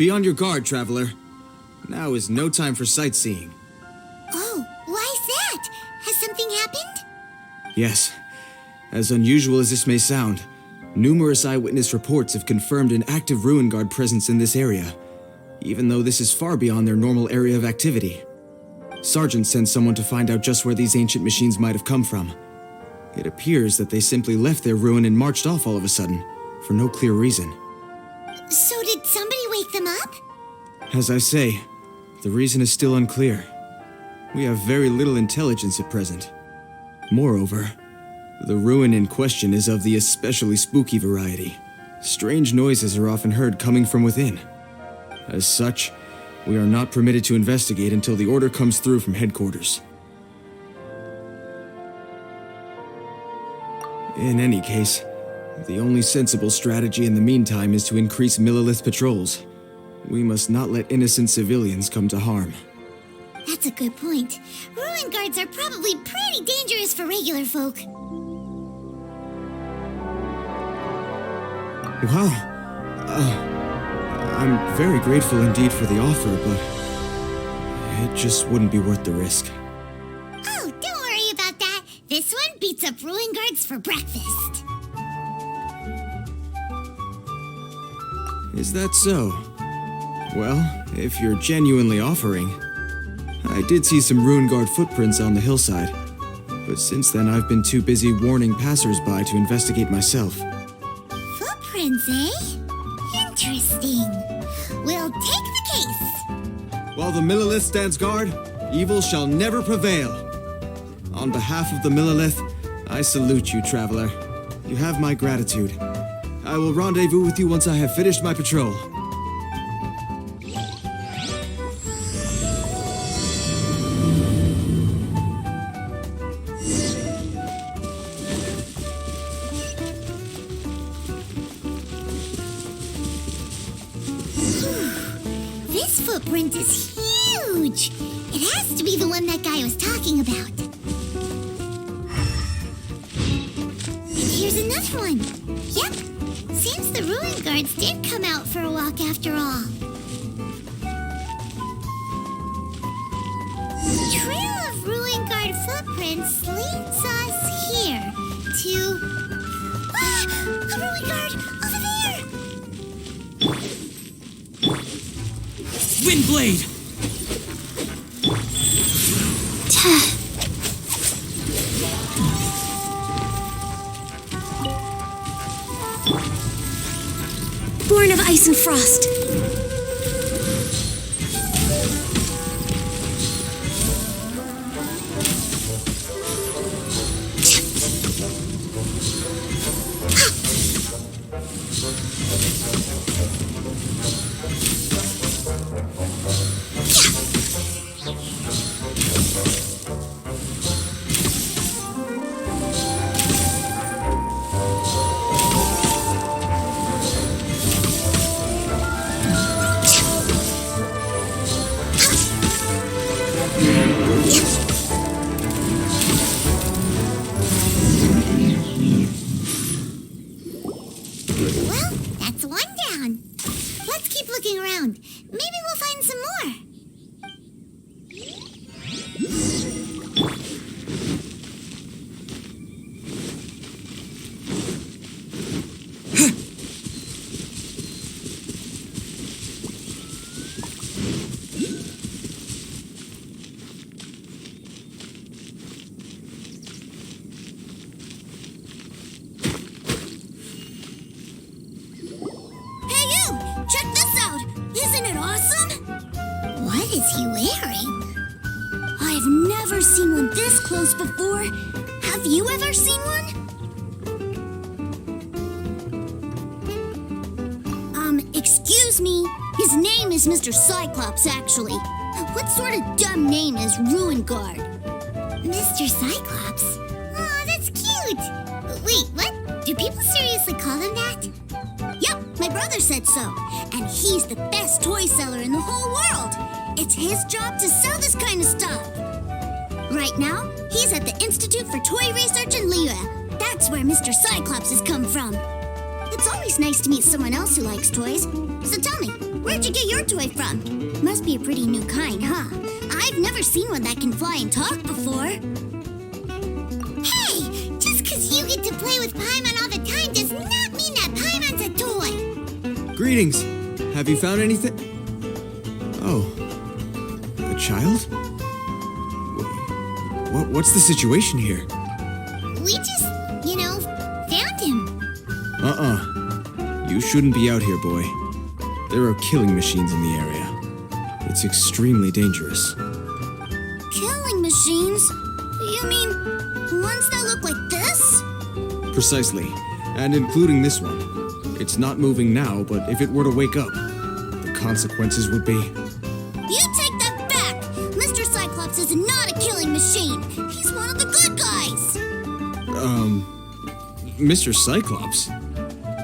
Be on your guard, traveler. Now is no time for sightseeing. Oh, why's that? Has something happened? Yes. As unusual as this may sound, numerous eyewitness reports have confirmed an active Ruin Guard presence in this area, even though this is far beyond their normal area of activity. Sergeant sent someone to find out just where these ancient machines might have come from. It appears that they simply left their ruin and marched off all of a sudden, for no clear reason. So did somebody wake them up? As I say, the reason is still unclear. We have very little intelligence at present. Moreover, the ruin in question is of the especially spooky variety. Strange noises are often heard coming from within. As such, we are not permitted to investigate until the order comes through from headquarters. In any case, the only sensible strategy in the meantime is to increase Millilith patrols. We must not let innocent civilians come to harm. That's a good point. Ruin guards are probably pretty dangerous for regular folk. Well, I'm very grateful indeed for the offer, but it just wouldn't be worth the risk. Oh, don't worry about that. This one beats up Ruin guards for breakfast. Is that so? Well, if you're genuinely offering. I did see some Ruin Guard footprints on the hillside, but since then I've been too busy warning passers-by to investigate myself. Footprints, eh? Interesting. We'll take the case. While the Millilith stands guard, evil shall never prevail. On behalf of the Millilith, I salute you, traveler. You have my gratitude. I will rendezvous with you once I have finished my patrol. This footprint is huge. It has to be the one that guy was talking about. And here's another one. Yep. Seems the Ruin Guards did come out for a walk after all. The trail of Ruin Guard footprints leads us here to... Ah! A Ruin Guard! Over there! Windblade! Born of ice and frost. Well, that's one down. Let's keep looking around. Maybe we'll find some more. Check this out! Isn't it awesome? What is he wearing? I've never seen one this close before. Have you ever seen one? Excuse me. His name is Mr. Cyclops, actually. What sort of dumb name is Ruin Guard? Mr. Cyclops? Aw, that's cute. Wait, what? Do people seriously call him that? Yep, my brother said so. And he's the best toy seller in the whole world. It's his job to sell this kind of stuff. Right now, he's at the Institute for Toy Research in Liyue. That's where Mr. Cyclops has come from. It's always nice to meet someone else who likes toys. So tell me, Where'd you get your toy from? Must be a pretty new kind, huh? I've never seen one that can fly and talk before. Hey! Just because you get to play with Paimon all the time does not mean that Paimon's a toy! Greetings. Have you found anything? Oh. A child? What's the situation here? We just, found him. You shouldn't be out here, boy. There are killing machines in the area. It's extremely dangerous. Killing machines? You mean ones that look like this? Precisely. And including this one. It's not moving now, but if it were to wake up, the consequences would be... You take that back! Mr. Cyclops is not a killing machine. He's one of the good guys. Mr. Cyclops?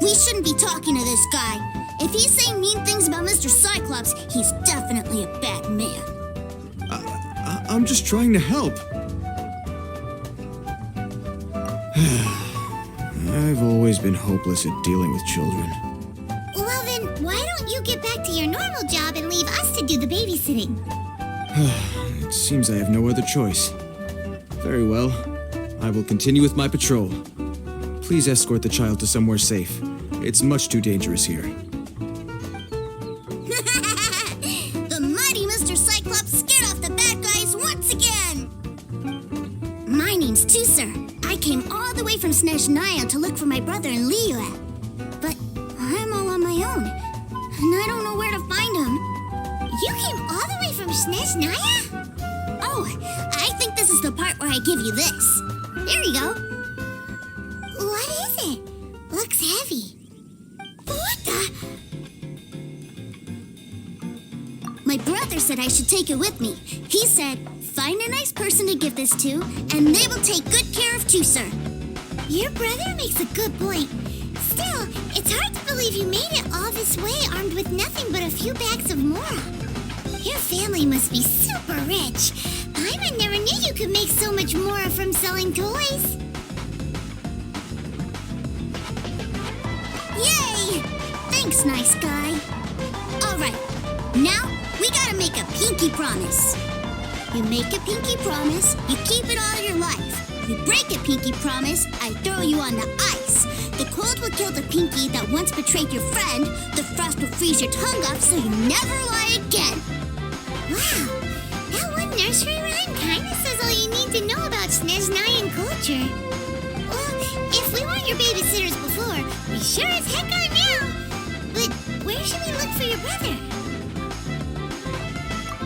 We shouldn't be talking to this guy. If he's saying mean things about Mr. Cyclops, he's definitely a bad man. I'm just trying to help. I've always been hopeless at dealing with children. Well then, why don't you get back to your normal job and leave us to do the babysitting? It seems I have no other choice. Very well. I will continue with my patrol. Please escort the child to somewhere safe. It's much too dangerous here. The mighty Mr. Cyclops scared off the bad guys once again! My name's Teucer. I came all the way from Snezhnaya to look for my brother in Liyue. But I'm all on my own, and I don't know where to find him. You came all the way from Snezhnaya? Oh, I think this is the part where I give you this. There you go. What is it? Looks heavy. What the? My brother said I should take it with me. He said, find a nice person to give this to, and they will take good care of Teucer. Your brother makes a good point. Still, it's hard to believe you made it all this way armed with nothing but a few bags of Mora. Your family must be super rich. I never knew you could make so much Mora from selling toys. Yay! Thanks, nice guy. All right, now we gotta make a pinky promise. You make a pinky promise, you keep it all your life. You break a pinky promise, I throw you on the ice. The cold will kill the pinky that once betrayed your friend. The frost will freeze your tongue off so you never lie again. Wow, that one nursery rhyme kinda says all you need to know about Snezhnayan culture. Well, if we weren't your babysitters before, we sure as heck are now. But where should we look for your brother?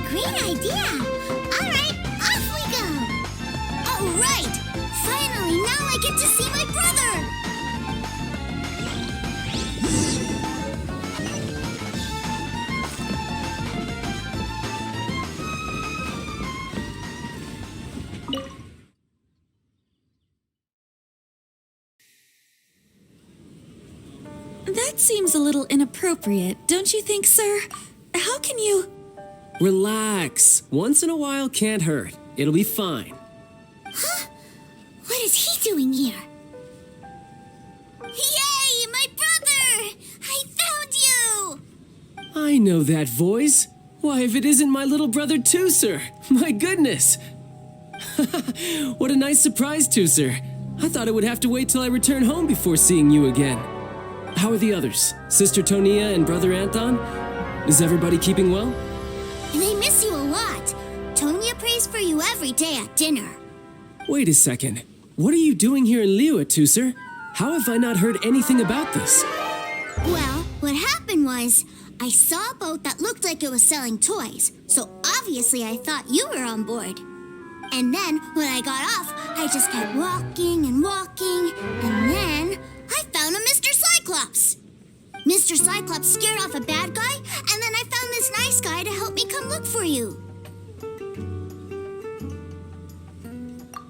Great idea! Alright, off we go! Alright! Finally, now I get to see my brother! That seems a little inappropriate, don't you think, sir? How can you... Relax. Once in a while can't hurt. It'll be fine. Huh? What is he doing here? Yay, my brother! I found you! I know that voice. Why, if it isn't my little brother Teucer! My goodness! What a nice surprise, Teucer. I thought I would have to wait till I return home before seeing you again. How are the others? Sister Tonia and Brother Anton? Is everybody keeping well? They miss you a lot. Tonia prays for you every day at dinner. Wait a second. What are you doing here in Liyue, Teucer? How have I not heard anything about this? Well, what happened was, I saw a boat that looked like it was selling toys, so obviously I thought you were on board. And then, when I got off, I just kept walking and walking, and then I found a Mr. Cyclops. Mr. Cyclops scared off a bad guy, and then I found this nice guy to help me come look for you.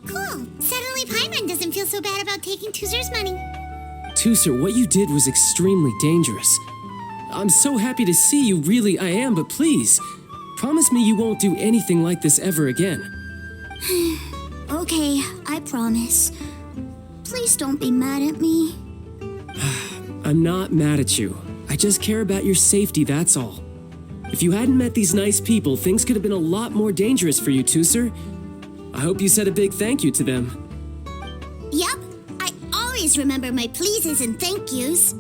Cool. Suddenly Paimon doesn't feel so bad about taking Teucer's money. Teucer, what you did was extremely dangerous. I'm so happy to see you, really I am, but please, promise me you won't do anything like this ever again. Okay, I promise. Please don't be mad at me. I'm not mad at you. I just care about your safety, that's all. If you hadn't met these nice people, things could have been a lot more dangerous for you, Teucer. I hope you said a big thank you to them. Yep, I always remember my pleases and thank yous.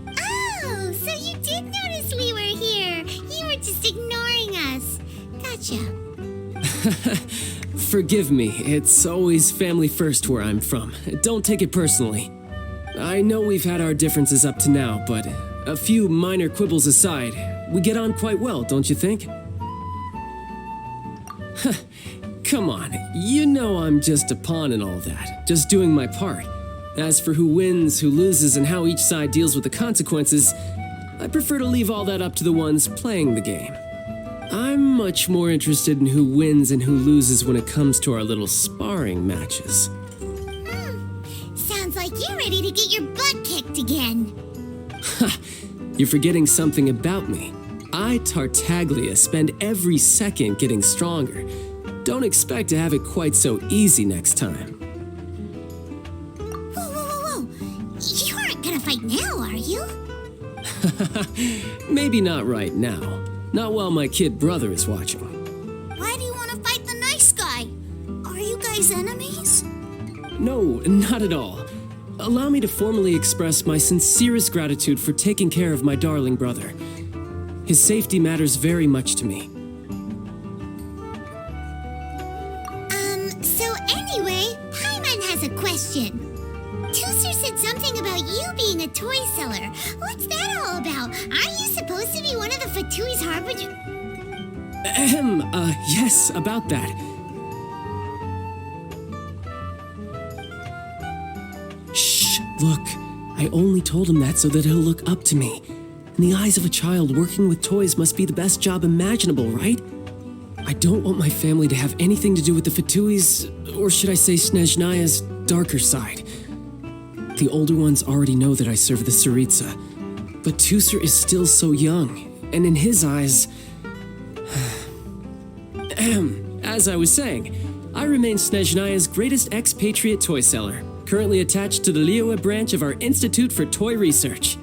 Oh, so you did notice we were here. You were just ignoring us. Gotcha. Forgive me, it's always family first where I'm from. Don't take it personally. I know we've had our differences up to now, but a few minor quibbles aside, we get on quite well, don't you think? Come on, you know I'm just a pawn in all that, just doing my part. As for who wins, who loses, and how each side deals with the consequences, I prefer to leave all that up to the ones playing the game. I'm much more interested in who wins and who loses when it comes to our little sparring matches. Sounds like you're ready to get your butt kicked again. You're forgetting something about me. I, Tartaglia, spend every second getting stronger. Don't expect to have it quite so easy next time. Whoa. You aren't gonna fight now, are you? Maybe not right now. Not while my kid brother is watching. Why do you want to fight the nice guy? Are you guys enemies? No, not at all. Allow me to formally express my sincerest gratitude for taking care of my darling brother. His safety matters very much to me. So anyway, Paimon has a question. Teucer said something about you being a toy seller. What's that all about? Aren't you supposed to be one of the Fatui's harbinger? Yes, about that. Shh, look. I only told him that so that he'll look up to me. In the eyes of a child, working with toys must be the best job imaginable, right? I don't want my family to have anything to do with the Fatui's, or should I say Snezhnaya's, darker side. The older ones already know that I serve the Tsaritsa, but Teucer is still so young, and in his eyes... As I was saying, I remain Snezhnaya's greatest expatriate toy seller, currently attached to the Liyue branch of our Institute for Toy Research.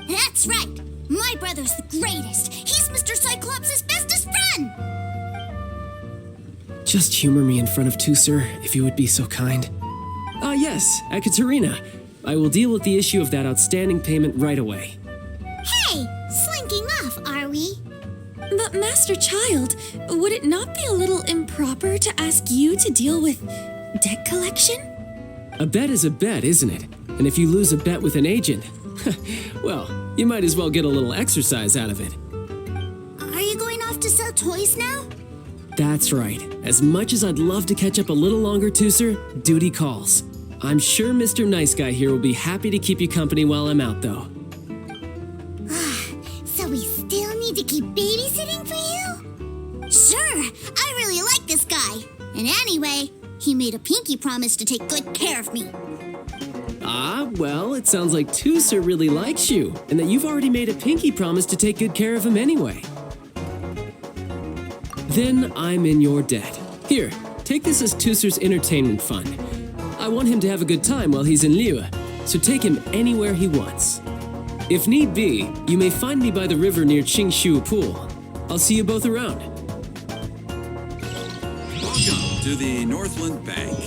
That's right! My brother's the greatest! He's Mr. Cyclops' bestest friend! Just humor me in front of Teucer, if you would be so kind. Yes, Ekaterina. I will deal with the issue of that outstanding payment right away. Hey! Slinking off, are we? But Master Child, would it not be a little improper to ask you to deal with debt collection? A bet is a bet, isn't it? And if you lose a bet with an agent, well, you might as well get a little exercise out of it. Are you going off to sell toys now? That's right. As much as I'd love to catch up a little longer, Teucer, duty calls. I'm sure Mr. Nice Guy here will be happy to keep you company while I'm out, though. So we still need to keep babysitting for you? Sure, I really like this guy. And anyway, he made a pinky promise to take good care of me. Well, it sounds like Teucer really likes you, and that you've already made a pinky promise to take good care of him anyway. Then I'm in your debt. Here, take this as Teucer's entertainment fund. I want him to have a good time while he's in Liyue, so take him anywhere he wants. If need be, you may find me by the river near Qingshu Pool. I'll see you both around. Welcome to the Northland Bank.